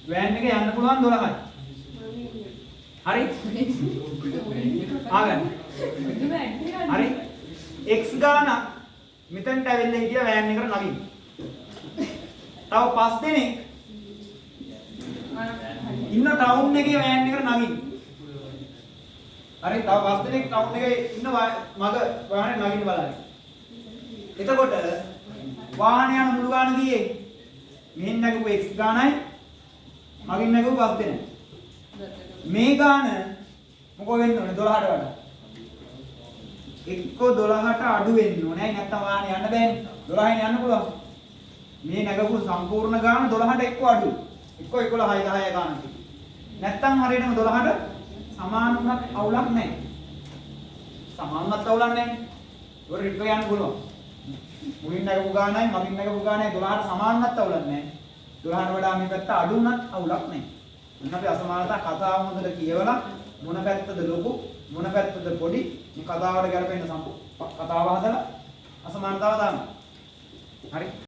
Van එක යන්න පුළුවන් 12යි. හරි? ආගන්න. හරි? x ගානක් මෙතනට ඇවිල්ලා හිටියා වෑන් එකට නගින්න. තව 5 දෙනෙක් ඉන්න ටවුන් එකේ වෑන් එකට නගින්න. හරි? තව 5 දෙනෙක් ටවුන් එකේ ඉන්න මග වාහනේ නගින්න බලන්න. එතකොට වාහනේ යන මුළු ගාන කීයේ? මෙහෙන් නැගපු x ගානයි මගින් නැගපු 5 දෙනෙක්. මේ ගාන මොකෝ වෙන්න ඕනේ 12ට වඩා. එක්ක 12ට අඩු වෙන්න ඕනේ. නැත්නම් වාහනේ යන්න බෑනේ. 12න් යන්න පුළුවන්. මේ නැගපු සම්පූර්ණ ගාන 12ට එක්ක අඩුයි. එක්ක 11යි 10යි ගාන තියෙන්නේ. නැත්නම් හරියටම 12ට සමාන වුණත් අවුලක් නැහැ. සමානවත් අවුලක් නැහැ. ඒක රිට්ව යන්න පුළුවන්. මුලින් නැගපු ගානයි මගින් නැගපු ගානයි 12ට සමානවත් අවුලක් නැහැ. 12ට වඩා මේ පැත්ත අඩු වුණත් අවුලක් නැහැ. මොන අපි අසමානතා කතාව හොඳට කියවලා මොන පැත්තද ලොකු මොන පැත්තද පොඩි මේ කතාවට ගැලපෙන්න කතාව හදලා අසමානතාව දාන්න. හරි